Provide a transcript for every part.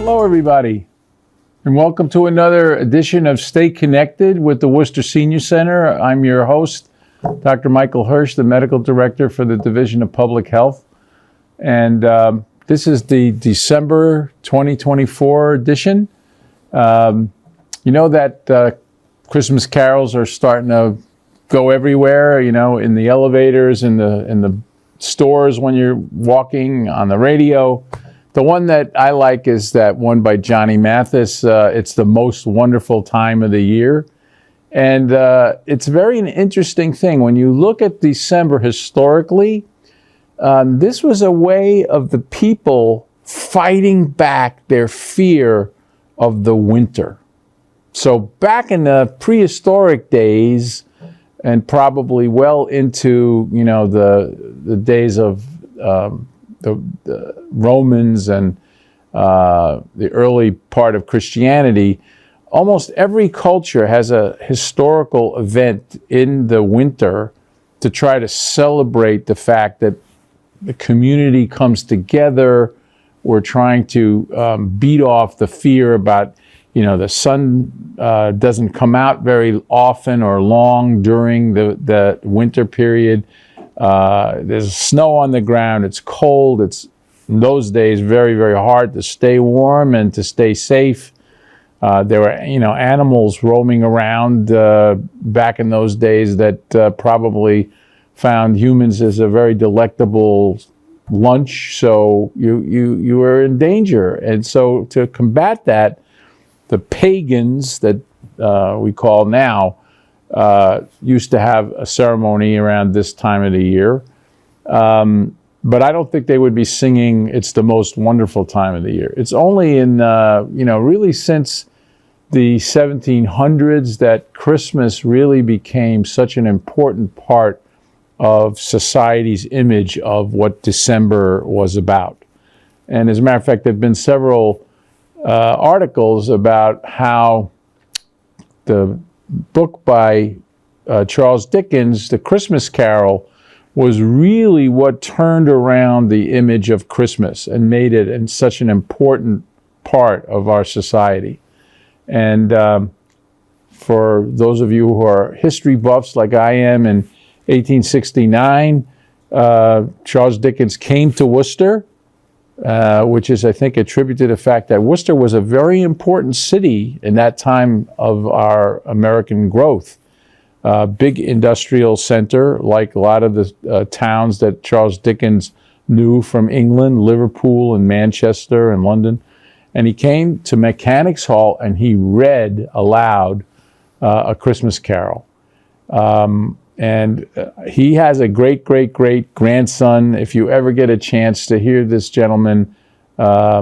Hello, everybody, and welcome to another edition of Stay Connected with the Worcester Senior Center. I'm your host, Dr. Michael Hirsch, the Medical Director for the Division of Public Health. And this is the December 2024 edition. You know that Christmas carols are starting to go everywhere, you know, in the elevators, in the stores when you're walking, on the radio. The one that I like is that one by Johnny Mathis. It's the most wonderful time of the year. And it's very an interesting thing. When you look at December historically, this was a way of the people fighting back their fear of the winter. So back in the prehistoric days, and probably well into, you know, the days of the Romans and the early part of Christianity, almost every culture has a historical event in the winter to try to celebrate the fact that the community comes together. We're trying to beat off the fear about, you know, the sun doesn't come out very often or long during the winter period. There's snow on the ground. It's cold. It's in those days very, very hard to stay warm and to stay safe. There were, you know, animals roaming around back in those days that probably found humans as a very delectable lunch. So you were in danger, and so to combat that, the pagans that we call now used to have a ceremony around this time of the year. But I don't think they would be singing "It's the Most Wonderful Time of the Year." It's only in, you know, really since the 1700s that Christmas really became such an important part of society's image of what December was about. And as a matter of fact, there have been several articles about how the book by Charles Dickens, The Christmas Carol, was really what turned around the image of Christmas and made it in such an important part of our society. And for those of you who are history buffs like I am, in 1869, Charles Dickens came to Worcester, which is, I think, attributed to the fact that Worcester was a very important city in that time of our American growth. Big industrial center, like a lot of the towns that Charles Dickens knew from England, Liverpool and Manchester and London. And he came to Mechanics Hall and he read aloud A Christmas Carol. And he has a great-great-great-grandson. If you ever get a chance to hear this gentleman, I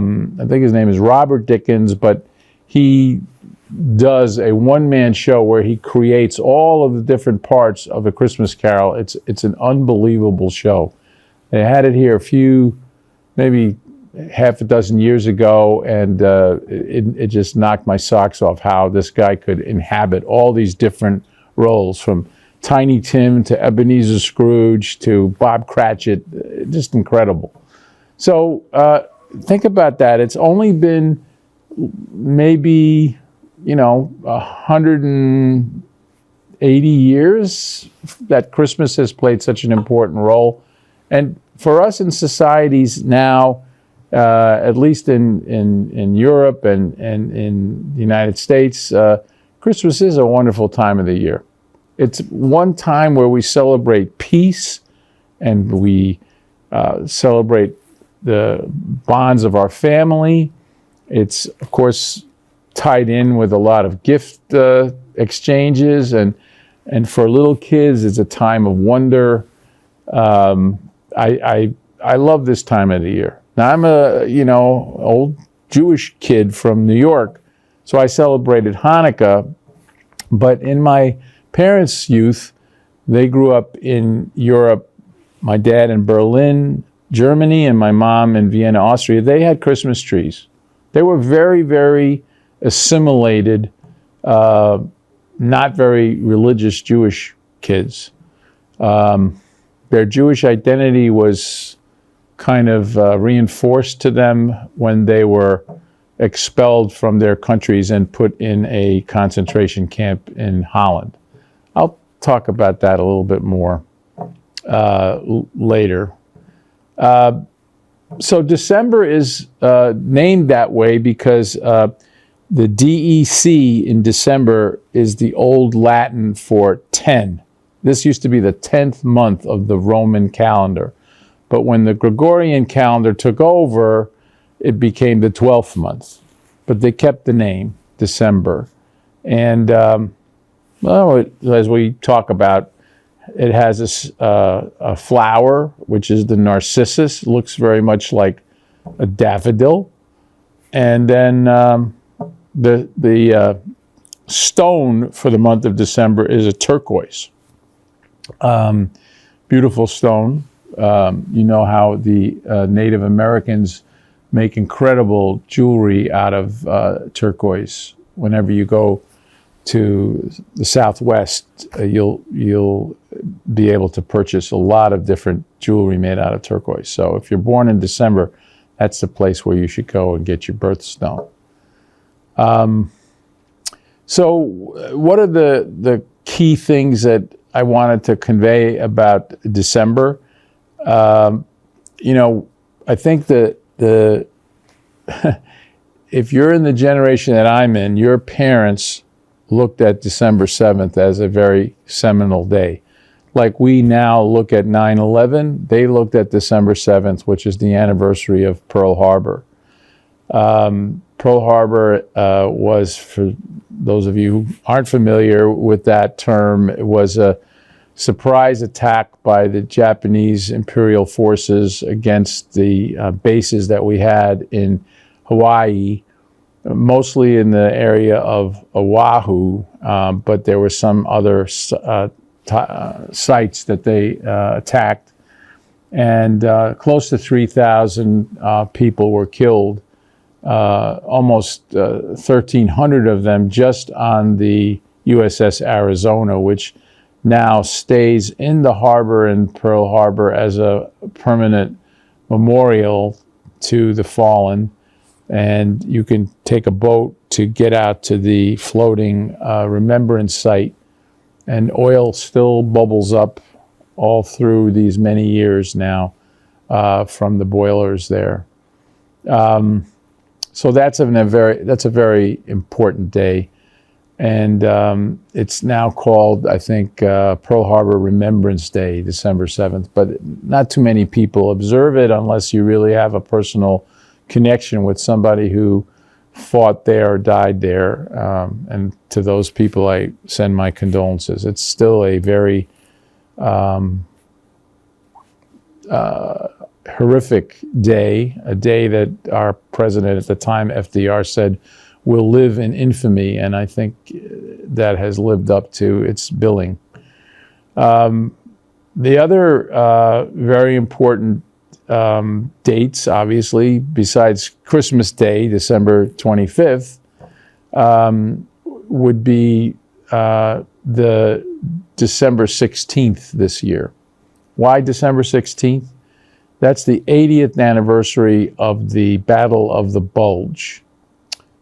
think his name is Robert Dickens, but he does a one-man show where he creates all of the different parts of A Christmas Carol. It's an unbelievable show. They had it here maybe half a dozen years ago, and it just knocked my socks off how this guy could inhabit all these different roles, from Tiny Tim to Ebenezer Scrooge to Bob Cratchit. Just incredible. So think about that. It's only been maybe, you know, 180 years that Christmas has played such an important role. And for us in societies now, at least in Europe and in the United States, Christmas is a wonderful time of the year. It's one time where we celebrate peace and we celebrate the bonds of our family. It's, of course, tied in with a lot of gift exchanges, and for little kids, it's a time of wonder. I love this time of the year. Now, I'm a, you know, old Jewish kid from New York, so I celebrated Hanukkah, but in my parents' youth, they grew up in Europe. My dad in Berlin, Germany, and my mom in Vienna, Austria. They had Christmas trees. They were very, very assimilated, not very religious Jewish kids. Their Jewish identity was kind of reinforced to them when they were expelled from their countries and put in a concentration camp in Holland. I'll talk about that a little bit more later. So December is named that way because the DEC in December is the old Latin for 10. This used to be the 10th month of the Roman calendar. But when the Gregorian calendar took over, it became the 12th month. But they kept the name, December. And, as we talk about, it has a flower, which is the narcissus. It looks very much like a daffodil. And then the stone for the month of December is a turquoise. Beautiful stone. You know how the Native Americans make incredible jewelry out of turquoise. Whenever you go to the Southwest, you'll be able to purchase a lot of different jewelry made out of turquoise. So if you're born in December, that's the place where you should go and get your birthstone. So what are the key things that I wanted to convey about December? I think that if you're in the generation that I'm in, your parents looked at December 7th as a very seminal day. Like we now look at 9/11, they looked at December 7th, which is the anniversary of Pearl Harbor. Pearl Harbor was, for those of you who aren't familiar with that term, it was a surprise attack by the Japanese Imperial forces against the bases that we had in Hawaii, mostly in the area of Oahu, but there were some other sites that they attacked, and close to 3,000 people were killed, almost 1,300 of them just on the USS Arizona, which now stays in the harbor in Pearl Harbor as a permanent memorial to the fallen. And you can take a boat to get out to the floating remembrance site, and oil still bubbles up all through these many years now from the boilers there. So that's a very important day, and it's now called, I think, Pearl Harbor Remembrance Day, December 7th. But not too many people observe it unless you really have a personal connection with somebody who fought there or died there, and to those people I send my condolences. It's still a very horrific day, a day that our president at the time, FDR, said will live in infamy, and I think that has lived up to its billing. The other very important dates, obviously, besides Christmas Day, December 25th, would be the December 16th this year. Why December 16th? That's the 80th anniversary of the Battle of the Bulge.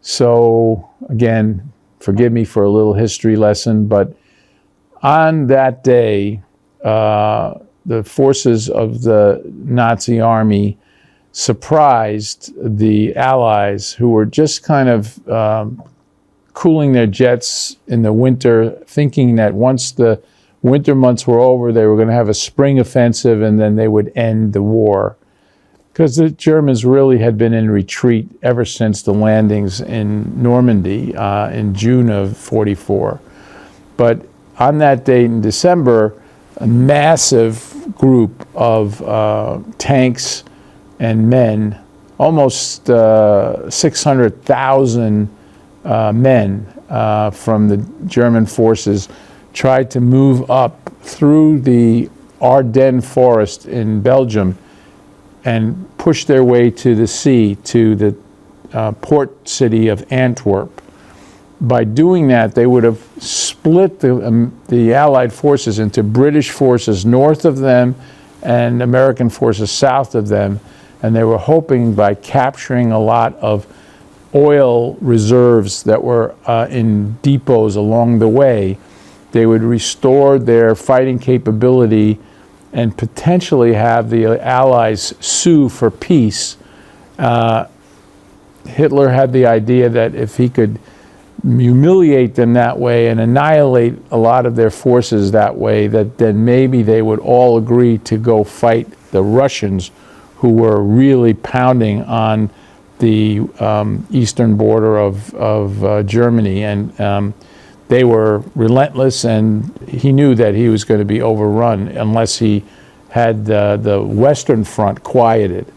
So, again, forgive me for a little history lesson, but on that day, the forces of the Nazi army surprised the Allies, who were just kind of cooling their jets in the winter, thinking that once the winter months were over, they were going to have a spring offensive and then they would end the war. Because the Germans really had been in retreat ever since the landings in Normandy in June of '44. But on that date in December, a massive group of tanks and men, almost 600,000 men from the German forces, tried to move up through the Ardennes forest in Belgium and push their way to the sea, to the port city of Antwerp. By doing that, they would have split the Allied forces into British forces north of them and American forces south of them, and they were hoping by capturing a lot of oil reserves that were in depots along the way, they would restore their fighting capability and potentially have the Allies sue for peace. Hitler had the idea that if he could humiliate them that way and annihilate a lot of their forces that way, that then maybe they would all agree to go fight the Russians, who were really pounding on the eastern border of Germany. And they were relentless, and he knew that he was going to be overrun unless he had the Western Front quieted.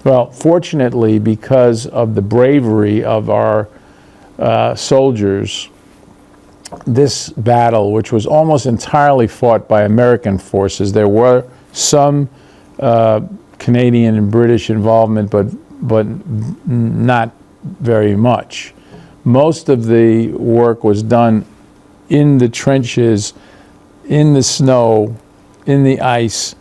Well, fortunately, because of the bravery of our soldiers, this battle, which was almost entirely fought by American forces, there were some Canadian and British involvement, but not very much. Most of the work was done in the trenches, in the snow, in the ice,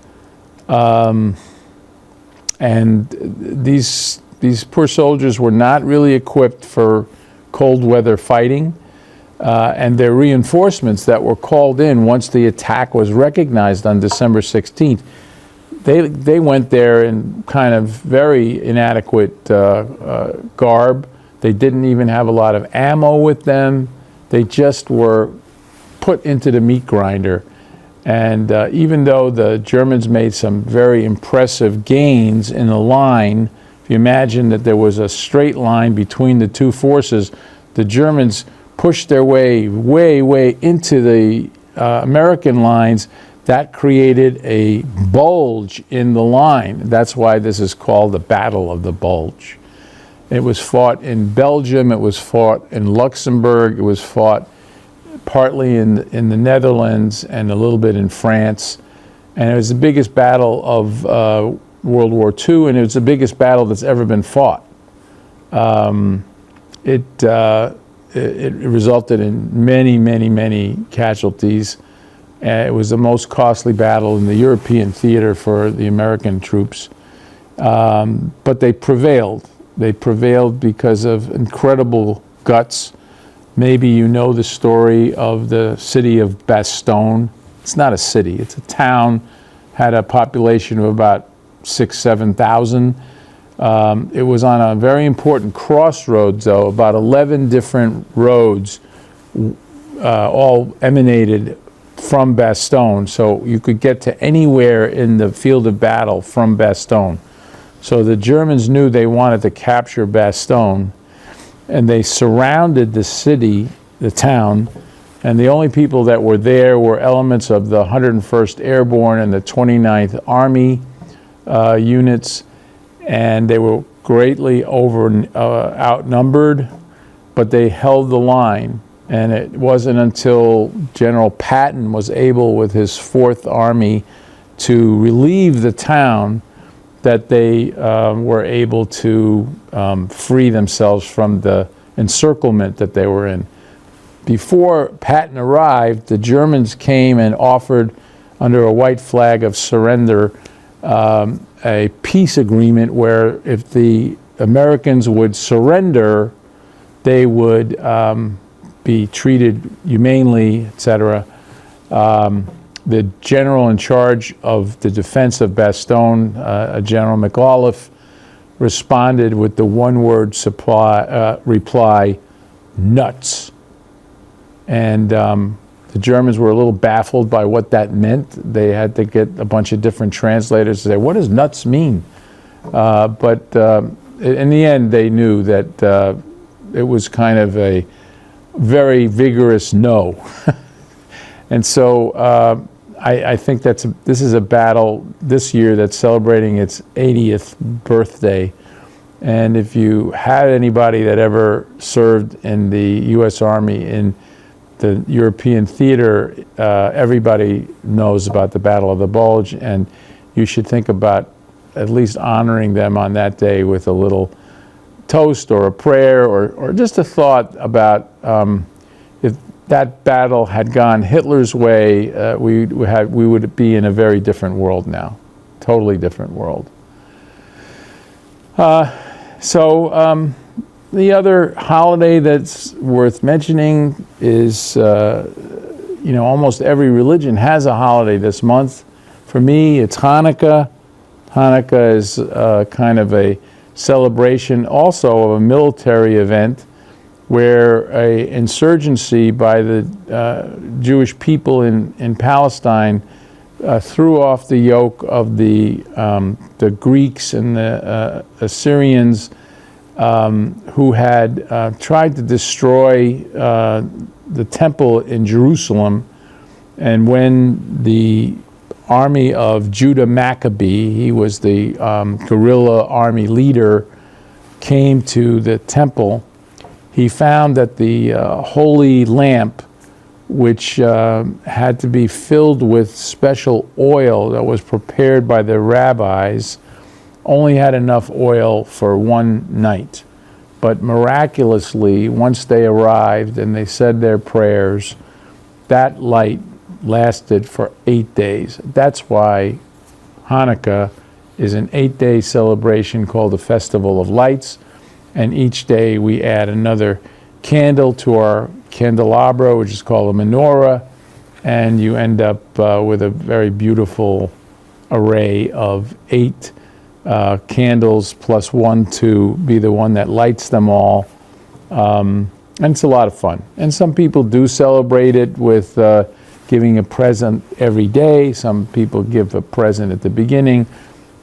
and these poor soldiers were not really equipped for cold weather fighting, and their reinforcements that were called in once the attack was recognized on December 16th, they went there in kind of very inadequate garb. They didn't even have a lot of ammo with them. They just were put into the meat grinder. And even though the Germans made some very impressive gains in the line, if you imagine that there was a straight line between the two forces, the Germans pushed their way into the American lines. That created a bulge in the line. That's why this is called the Battle of the Bulge. It was fought in Belgium, it was fought in Luxembourg, it was fought partly in the Netherlands and a little bit in France. And it was the biggest battle of World War II, and it was the biggest battle that's ever been fought. It resulted in many casualties. It was the most costly battle in the European theater for the American troops. But they prevailed. They prevailed because of incredible guts. Maybe you know the story of the city of Bastogne. It's not a city, it's a town, had a population of about 6,000-7,000. It was on a very important crossroads, though. About 11 different roads all emanated from Bastogne, so you could get to anywhere in the field of battle from Bastogne. So the Germans knew they wanted to capture Bastogne, and they surrounded the city, the town, and the only people that were there were elements of the 101st Airborne and the 29th Army units, and they were greatly outnumbered, but they held the line. And it wasn't until General Patton was able, with his 4th Army, to relieve the town that they were able to free themselves from the encirclement that they were in. Before Patton arrived, the Germans came and offered, under a white flag of surrender, a peace agreement where if the Americans would surrender, they would be treated humanely, etc. The general in charge of the defense of Bastogne, General McAuliffe, responded with the one-word reply, nuts. And the Germans were a little baffled by what that meant. They had to get a bunch of different translators to say, what does nuts mean? But in the end, they knew that it was kind of a very vigorous no. And so I think this is a battle this year that's celebrating its 80th birthday. And if you had anybody that ever served in the U.S. Army in the European theater, everybody knows about the Battle of the Bulge, and you should think about at least honoring them on that day with a little toast or a prayer or just a thought about if that battle had gone Hitler's way, we would be in a very different world now, totally different world. So the other holiday that's worth mentioning is, almost every religion has a holiday this month. For me, it's Hanukkah. Hanukkah is kind of a celebration also of a military event where a insurgency by the Jewish people in Palestine threw off the yoke of the Greeks and the Assyrians who had tried to destroy the temple in Jerusalem. And when the army of Judah Maccabee, he was the guerrilla army leader, came to the temple, he found that the holy lamp, which had to be filled with special oil that was prepared by the rabbis, only had enough oil for one night. But miraculously, once they arrived and they said their prayers, that light lasted for 8 days. That's why Hanukkah is an 8-day celebration called the Festival of Lights, and each day we add another candle to our candelabra, which is called a menorah, and you end up with a very beautiful array of 8 candles plus one to be the one that lights them all. And it's a lot of fun. And some people do celebrate it with giving a present every day. Some people give a present at the beginning.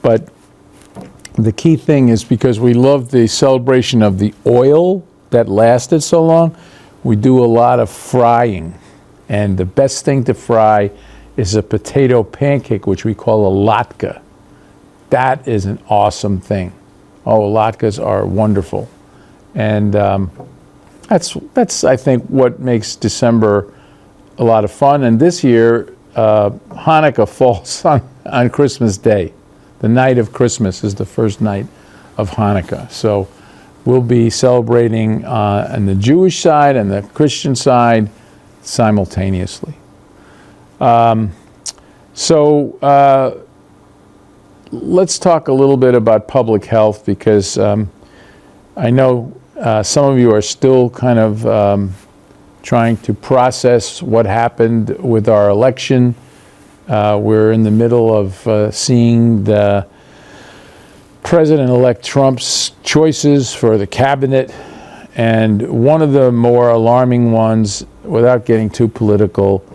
But the key thing is, because we love the celebration of the oil that lasted so long, we do a lot of frying. And the best thing to fry is a potato pancake, which we call a latke. That is an awesome thing. Oh, latkes are wonderful. And that's I think what makes December a lot of fun. And this year, Hanukkah falls on Christmas Day. The night of Christmas is the first night of Hanukkah. So we'll be celebrating on the Jewish side and the Christian side simultaneously. Let's talk a little bit about public health, because I know some of you are still kind of trying to process what happened with our election. We're in the middle of seeing the President-elect Trump's choices for the cabinet, and one of the more alarming ones, without getting too political,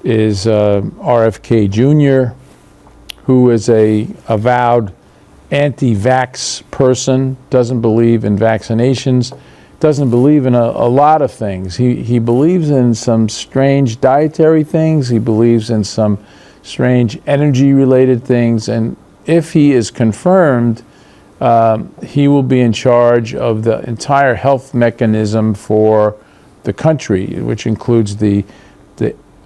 is RFK Jr., who is a avowed anti-vax person, doesn't believe in vaccinations, doesn't believe in a lot of things. He believes in some strange dietary things. He believes in some strange energy-related things. And if he is confirmed, he will be in charge of the entire health mechanism for the country, which includes the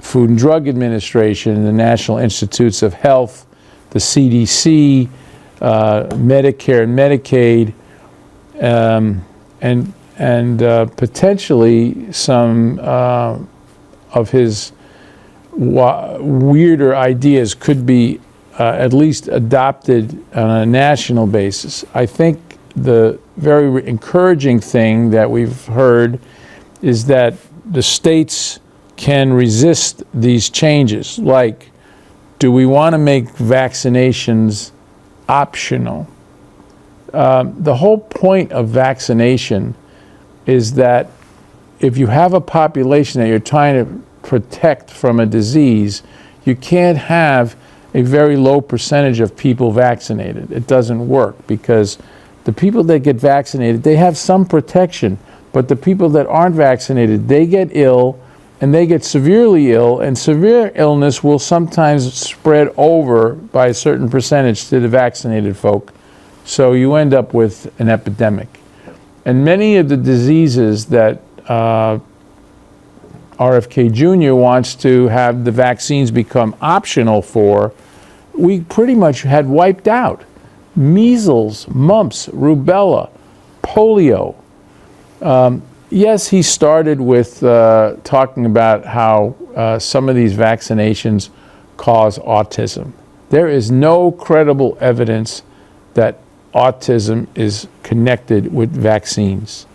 Food and Drug Administration, the National Institutes of Health, the CDC, Medicare and Medicaid, and potentially some of his weirder ideas could be at least adopted on a national basis. I think the very encouraging thing that we've heard is that the states can resist these changes. Like, do we want to make vaccinations optional? The whole point of vaccination is that if you have a population that you're trying to protect from a disease, you can't have a very low percentage of people vaccinated. It doesn't work, because the people that get vaccinated, they have some protection, but the people that aren't vaccinated, they get ill, and they get severely ill, and severe illness will sometimes spread over by a certain percentage to the vaccinated folk. So you end up with an epidemic. And many of the diseases that RFK Jr. wants to have the vaccines become optional for, we pretty much had wiped out. Measles, mumps, rubella, polio. Yes, he started with talking about how some of these vaccinations cause autism. There is no credible evidence that autism is connected with vaccines.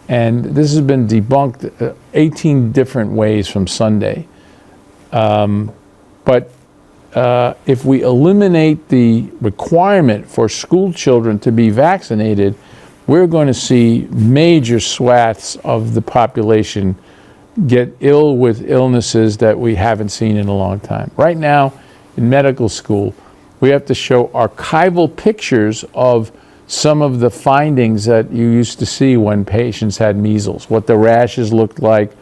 And this has been debunked 18 different ways from Sunday. But if we eliminate the requirement for school children to be vaccinated, we're going to see major swaths of the population get ill with illnesses that we haven't seen in a long time. Right now, in medical school, we have to show archival pictures of some of the findings that you used to see when patients had measles, what the rashes looked like,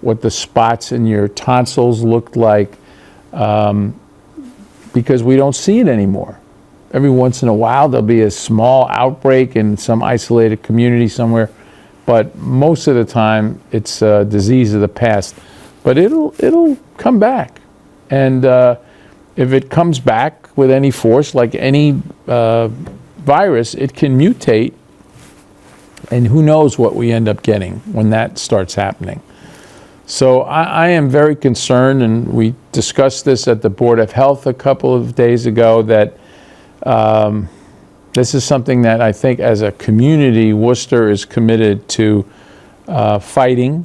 what the spots in your tonsils looked like, because we don't see it anymore. Every once in a while, there'll be a small outbreak in some isolated community somewhere, but most of the time, it's a disease of the past. But it'll come back. And if it comes back with any force, like any virus, it can mutate, and who knows what we end up getting when that starts happening. So I am very concerned, and we discussed this at the Board of Health a couple of days ago, that this is something that I think as a community, Worcester is committed to fighting.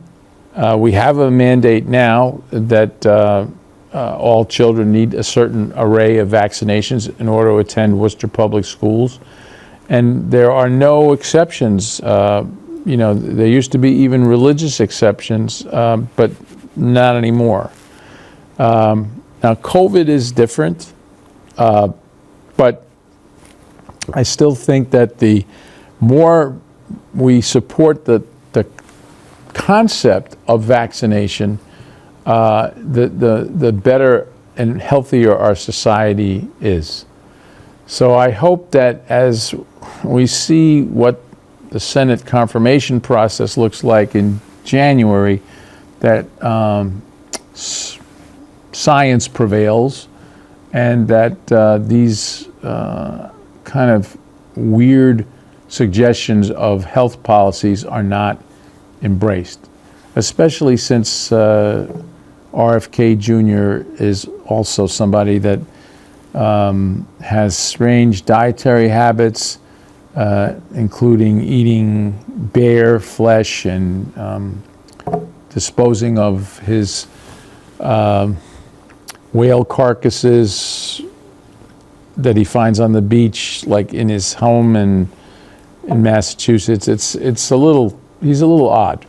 We have a mandate now that all children need a certain array of vaccinations in order to attend Worcester Public Schools. And there are no exceptions. There used to be even religious exceptions, but not anymore. Now, COVID is different, but I still think that the more we support the concept of vaccination, the better and healthier our society is. So I hope that as we see what the Senate confirmation process looks like in January, that science prevails, and that these kind of weird suggestions of health policies are not embraced, especially since RFK Jr. is also somebody that has strange dietary habits, including eating bear flesh and disposing of his whale carcasses that he finds on the beach, like in his home in Massachusetts. He's a little odd.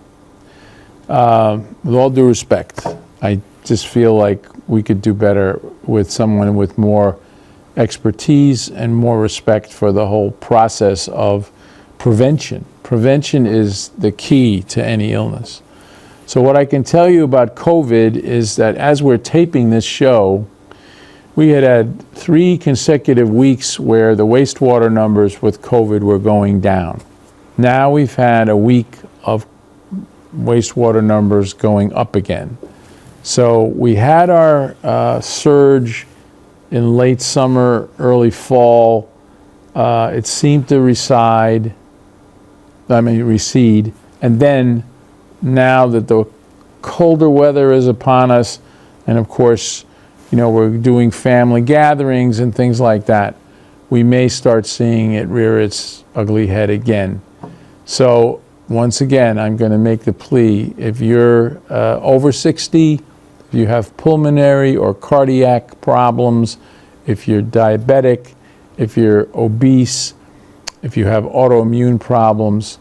With all due respect, I just feel like we could do better with someone with more expertise and more respect for the whole process of prevention. Prevention is the key to any illness. So what I can tell you about COVID is that as we're taping this show, we had 3 consecutive weeks where the wastewater numbers with COVID were going down. Now we've had a week of wastewater numbers going up again. So we had our surge in late summer, early fall. It seemed to recede. And then now that the colder weather is upon us, and of course, we're doing family gatherings and things like that, we may start seeing it rear its ugly head again. So once again, I'm going to make the plea, if you're over 60, if you have pulmonary or cardiac problems, if you're diabetic, if you're obese, if you have autoimmune problems,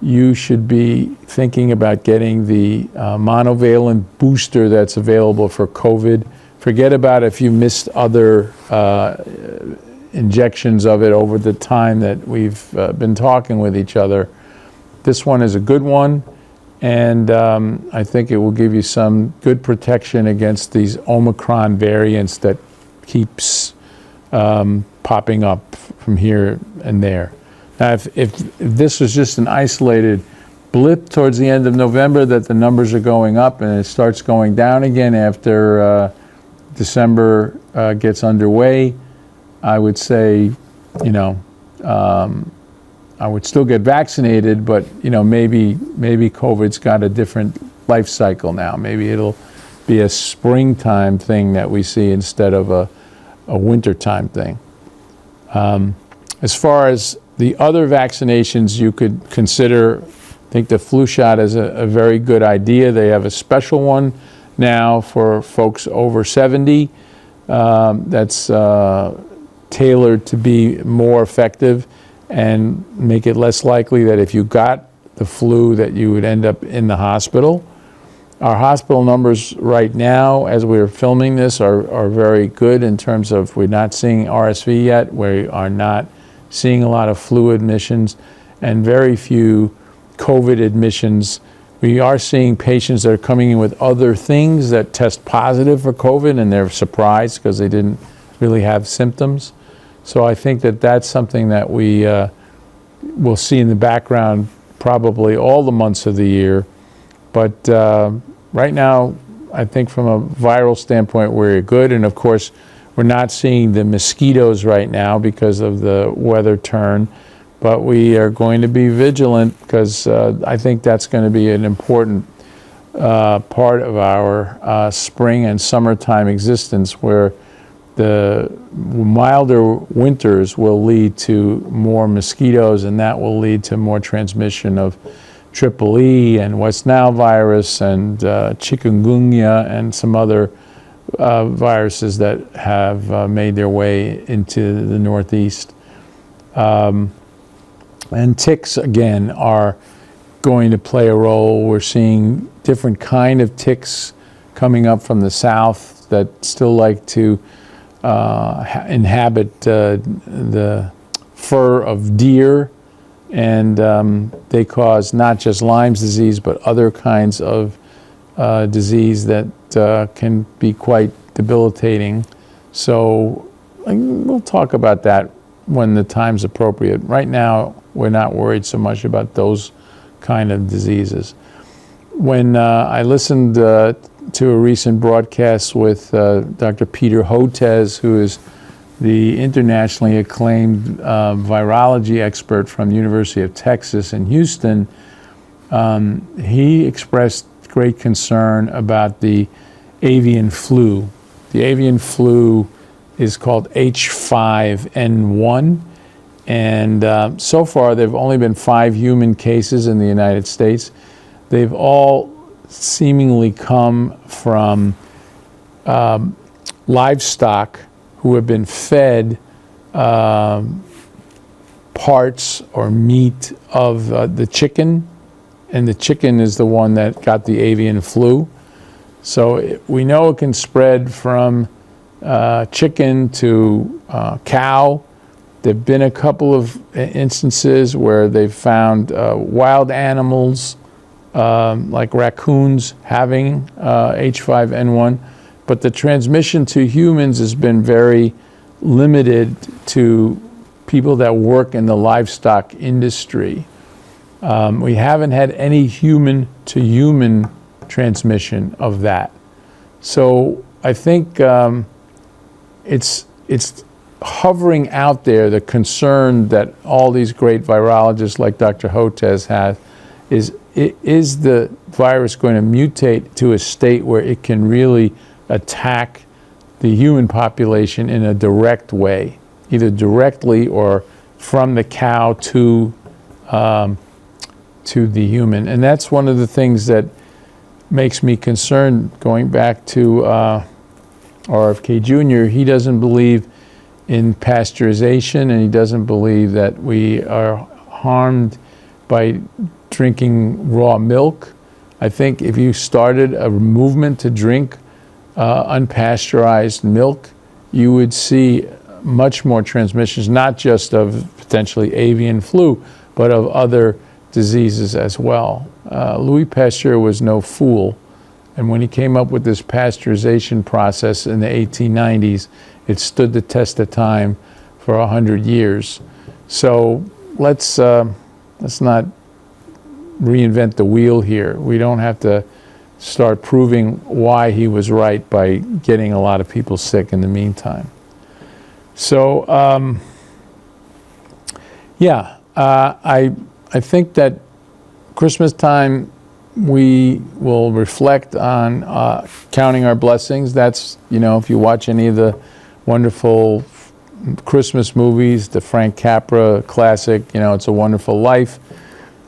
you should be thinking about getting the monovalent booster that's available for COVID. Forget about if you missed other injections of it over the time that we've been talking with each other. This one is a good one, and I think it will give you some good protection against these Omicron variants that keeps popping up from here and there. Now, if this was just an isolated blip towards the end of November, that the numbers are going up and it starts going down again after December gets underway, I would say, I would still get vaccinated, but maybe COVID's got a different life cycle now. Maybe it'll be a springtime thing that we see instead of a wintertime thing. As far as the other vaccinations you could consider I think the flu shot is a very good idea. They have a special one now for folks over 70 that's tailored to be more effective and make it less likely that if you got the flu that you would end up in the hospital. Our hospital numbers right now, as we're filming this, are very good in terms of we're not seeing RSV yet. We are not seeing a lot of flu admissions and very few COVID admissions. We are seeing patients that are coming in with other things that test positive for COVID, and they're surprised because they didn't really have symptoms. So I think that that's something that we will see in the background probably all the months of the year. But right now, I think from a viral standpoint, we're good. And of course, we're not seeing the mosquitoes right now because of the weather turn. But we are going to be vigilant because I think that's going to be an important part of our spring and summertime existence, where the milder winters will lead to more mosquitoes, and that will lead to more transmission of Triple E and West Nile virus and chikungunya and some other viruses that have made their way into the Northeast. And ticks, again, are going to play a role. We're seeing different kind of ticks coming up from the south that still like to inhabit the fur of deer, and they cause not just Lyme's disease but other kinds of disease that can be quite debilitating. So we'll talk about that when the time's appropriate. Right now, we're not worried so much about those kind of diseases. When I listened to a recent broadcast with Dr. Peter Hotez, who is the internationally acclaimed virology expert from the University of Texas in Houston, he expressed great concern about the avian flu. The avian flu is called H5N1, and so far there have only been 5 human cases in the United States. They've all seemingly come from livestock who have been fed parts or meat of the chicken, and the chicken is the one that got the avian flu. So we know it can spread from chicken to cow. There have been a couple of instances where they've found wild animals like raccoons having H5N1, but the transmission to humans has been very limited to people that work in the livestock industry. We haven't had any human-to-human transmission of that. So I think it's hovering out there, the concern that all these great virologists like Dr. Hotez has is the virus going to mutate to a state where it can really attack the human population in a direct way, either directly or from the cow to the human. And that's one of the things that makes me concerned. Going back to RFK Jr., he doesn't believe in pasteurization, and he doesn't believe that we are harmed by drinking raw milk. I think if you started a movement to drink unpasteurized milk, you would see much more transmissions, not just of potentially avian flu, but of other diseases as well. Louis Pasteur was no fool, and when he came up with this pasteurization process in the 1890s, it stood the test of time for 100 years. So let's not reinvent the wheel here. We don't have to start proving why he was right by getting a lot of people sick in the meantime. So I think that Christmas time we will reflect on counting our blessings. That's, if you watch any of the wonderful Christmas movies, the Frank Capra classic, It's a Wonderful Life,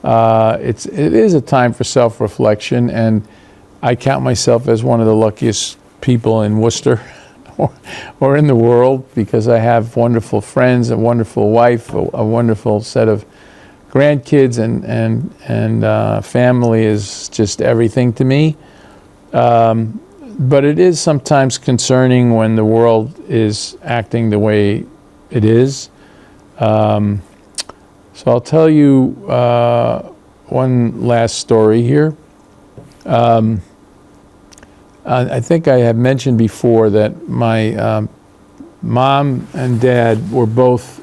it is a time for self-reflection, and I count myself as one of the luckiest people in Worcester or in the world, because I have wonderful friends, a wonderful wife, a wonderful set of grandkids, and family is just everything to me. But it is sometimes concerning when the world is acting the way it is. So I'll tell you one last story here. I think I have mentioned before that my mom and dad were both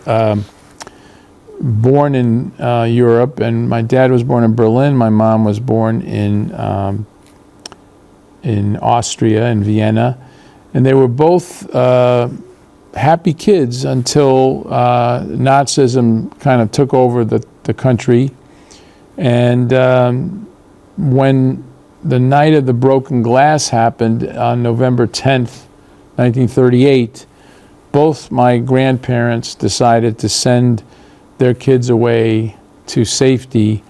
born in Europe, and my dad was born in Berlin. My mom was born in Austria, in Vienna, and they were both happy kids until Nazism kind of took over the country. And when the night of the broken glass happened on November 10th, 1938, both my grandparents decided to send their kids away to safety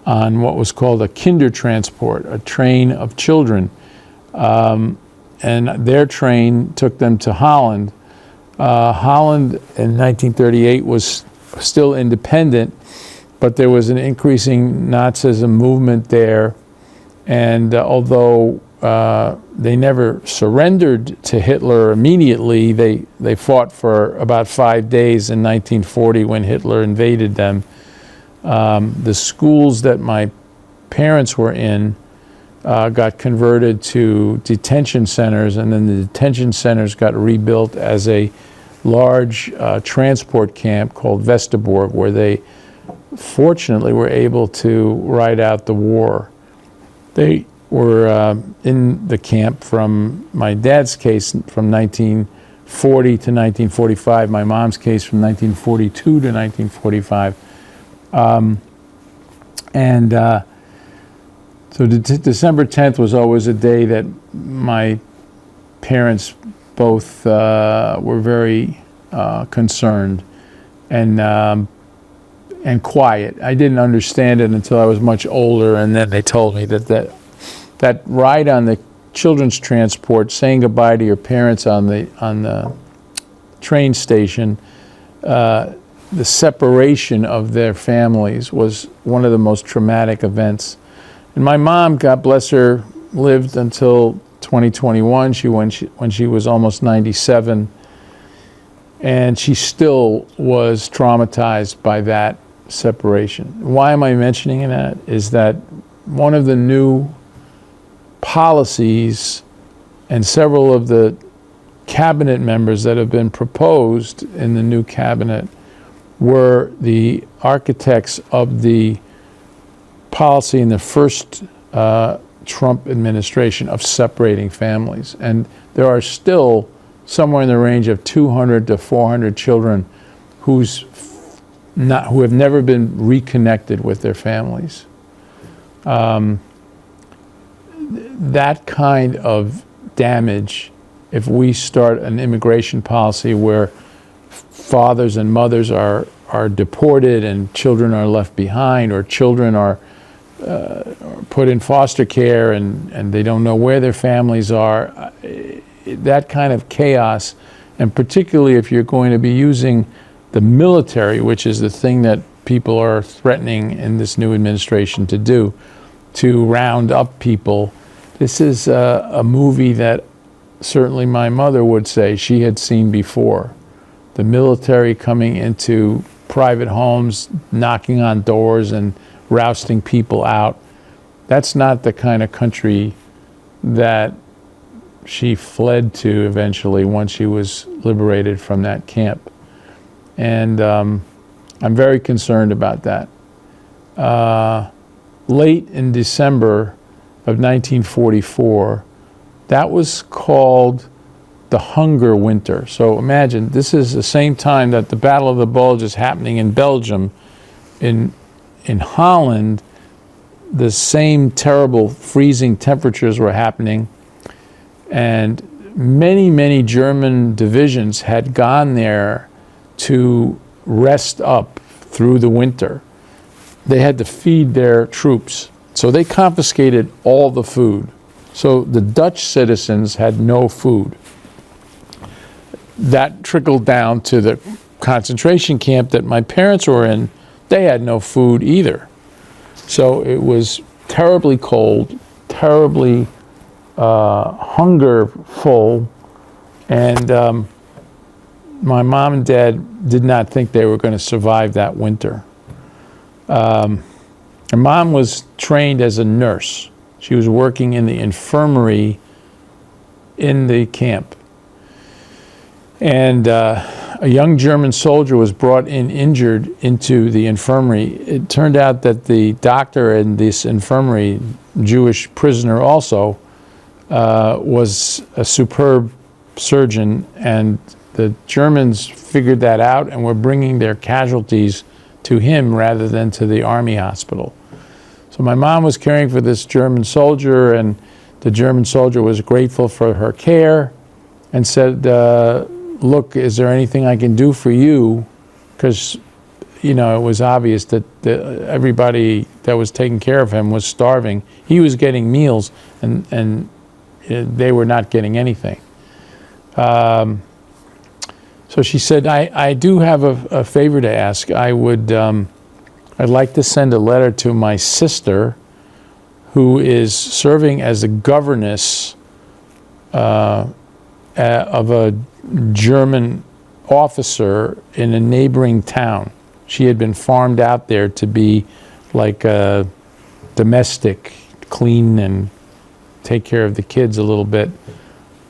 on what was called a Kindertransport, a train of children. And their train took them to Holland. Holland in 1938 was still independent, but there was an increasing Nazism movement there. And although they never surrendered to Hitler immediately, they fought for about 5 days in 1940 when Hitler invaded them. The schools that my parents were in got converted to detention centers, and then the detention centers got rebuilt as a large transport camp called Westerbork, where they fortunately were able to ride out the war. They were in the camp from my dad's case from 1940 to 1945, my mom's case from 1942 to 1945. So December 10th was always a day that my parents both were very concerned and quiet. I didn't understand it until I was much older, and then they told me that ride on the children's transport, saying goodbye to your parents on the train station, the separation of their families was one of the most traumatic events. And my mom, God bless her, lived until 2021, when she was almost 97, and she still was traumatized by that separation. Why am I mentioning that? Is that one of the new policies, and several of the cabinet members that have been proposed in the new cabinet were the architects of the policy in the first Trump administration of separating families. And there are still somewhere in the range of 200 to 400 children who have never been reconnected with their families. That kind of damage, if we start an immigration policy where fathers and mothers are deported and children are left behind, or children are put in foster care and they don't know where their families are, that kind of chaos, and particularly if you're going to be using the military, which is the thing that people are threatening in this new administration to do, to round up people. This is a movie that certainly my mother would say she had seen before. The military coming into private homes, knocking on doors and rousting people out. That's not the kind of country that she fled to eventually once she was liberated from that camp. And I'm very concerned about that. Late in December of 1944, that was called the Hunger Winter. So imagine, this is the same time that the Battle of the Bulge is happening in Belgium. In Holland, the same terrible freezing temperatures were happening, and many German divisions had gone there to rest up through the winter. they had to feed their troops. So they confiscated all the food. So the Dutch citizens had no food. That trickled down to the concentration camp that my parents were in. They had no food either. So it was terribly cold, terribly hungerful, and my mom and dad did not think they were going to survive that winter. And Mom was trained as a nurse. She was working in the infirmary in the camp. And a young German soldier was brought in injured into the infirmary. It turned out that the doctor in this infirmary, Jewish prisoner also, was a superb surgeon, and the Germans figured that out and were bringing their casualties to him rather than to the army hospital. So my mom was caring for this German soldier, and the German soldier was grateful for her care and said, look, is there anything I can do for you? Because, you know, it was obvious that everybody that was taking care of him was starving. He was getting meals, and they were not getting anything. So she said, I do have a favor to ask. I'd like to send a letter to my sister, who is serving as a governess of a German officer in a neighboring town. She had been farmed out there to be like a domestic, clean and take care of the kids a little bit.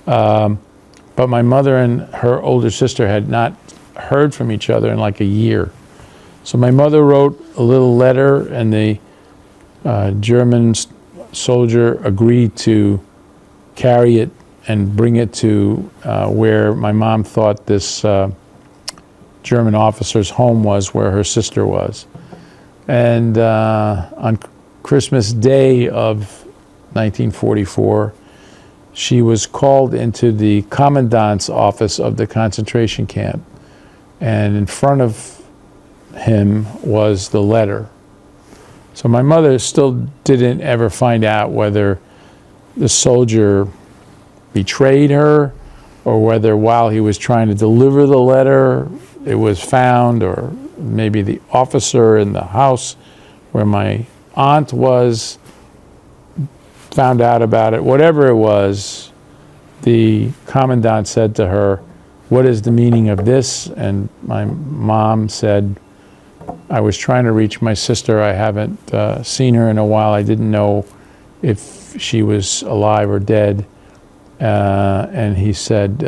But my mother and her older sister had not heard from each other in like a year. So my mother wrote a little letter, and the German soldier agreed to carry it and bring it to where my mom thought this German officer's home was, where her sister was. And on Christmas Day of 1944, she was called into the commandant's office of the concentration camp, and in front of him was the letter. So my mother still didn't ever find out whether the soldier betrayed her, or whether while he was trying to deliver the letter it was found, or maybe the officer in the house where my aunt was found out about it. Whatever it was, the commandant said to her, "What is the meaning of this?" And my mom said, "I was trying to reach my sister. I haven't seen her in a while. I didn't know if she was alive or dead." And he said,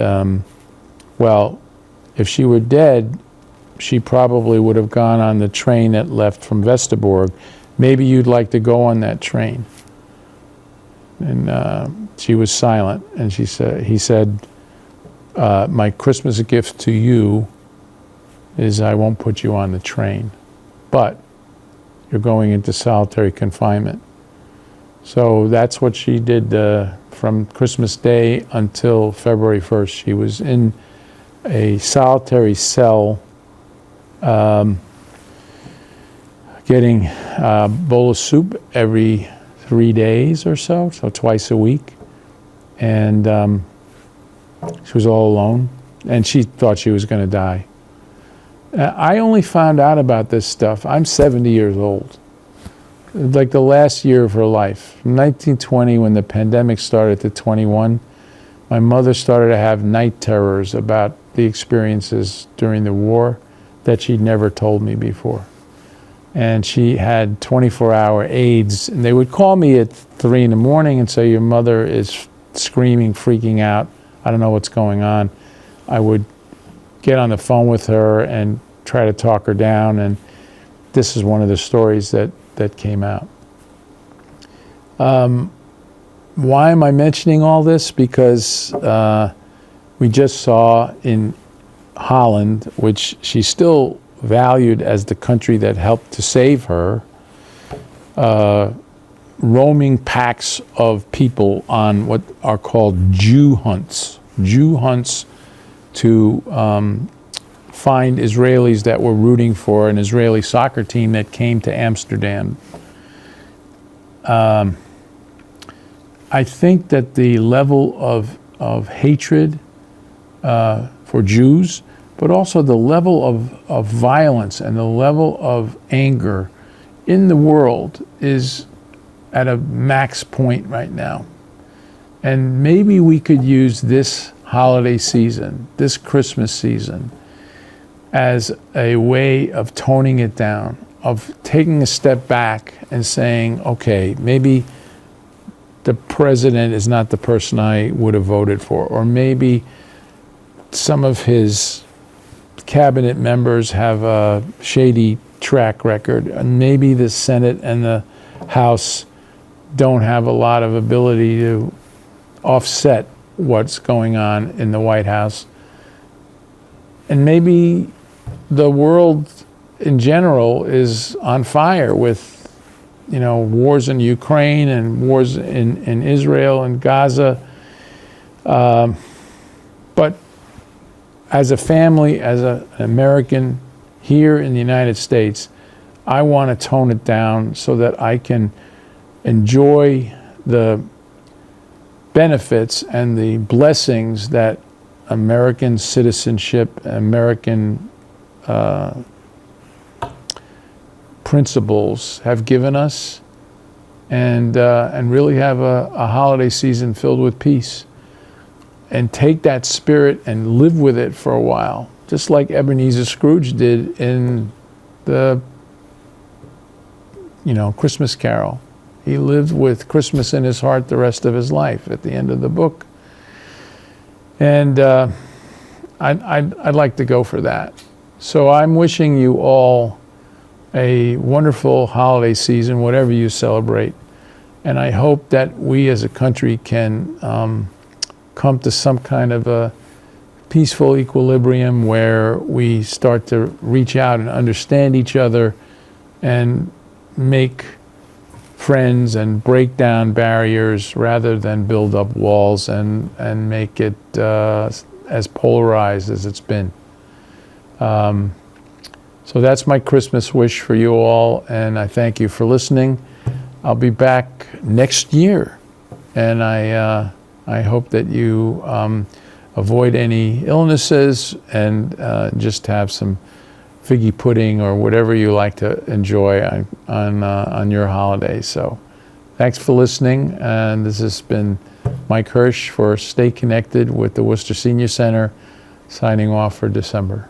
well, if she were dead, she probably would have gone on the train that left from Westerbork. Maybe you'd like to go on that train. And she was silent, and he said, my Christmas gift to you is I won't put you on the train, but you're going into solitary confinement. So that's what she did from Christmas Day until February 1st. She was in a solitary cell, getting a bowl of soup every 3 days or so twice a week. And she was all alone, and she thought she was going to die. I only found out about this stuff. I'm 70 years old. Like the last year of her life. From 1920, when the pandemic started, to 21, my mother started to have night terrors about the experiences during the war that she'd never told me before. And she had 24-hour aides, and they would call me at 3 in the morning and say, "Your mother is screaming, freaking out. I don't know what's going on." I would get on the phone with her and try to talk her down, and this is one of the stories that came out. Why am I mentioning all this? Because we just saw in Holland, which she still valued as the country that helped to save her, roaming packs of people on what are called Jew hunts to find Israelis that were rooting for an Israeli soccer team that came to Amsterdam. I think that the level of hatred for Jews, but also the level of violence and the level of anger in the world is at a max point right now. And maybe we could use this holiday season, this Christmas season, as a way of toning it down, of taking a step back and saying, okay, maybe the president is not the person I would have voted for, or maybe some of his cabinet members have a shady track record, and maybe the Senate and the House don't have a lot of ability to offset what's going on in the White House. And maybe the world in general is on fire with, wars in Ukraine and wars in Israel and Gaza. But as a family, as an American here in the United States, I want to tone it down so that I can enjoy the benefits and the blessings that American citizenship, American principles have given us, and really have a holiday season filled with peace, and take that spirit and live with it for a while, just like Ebenezer Scrooge did in the Christmas Carol. He lived with Christmas in his heart the rest of his life at the end of the book. And I'd like to go for that. So I'm wishing you all a wonderful holiday season, whatever you celebrate. And I hope that we as a country can come to some kind of a peaceful equilibrium where we start to reach out and understand each other and make friends and break down barriers rather than build up walls and make it as polarized as it's been. So that's my Christmas wish for you all, and I thank you for listening. I'll be back next year, and I hope that you avoid any illnesses and just have some figgy pudding or whatever you like to enjoy on your holiday. So thanks for listening, and this has been Mike Hirsch for Stay Connected with the Worcester Senior Center, signing off for December.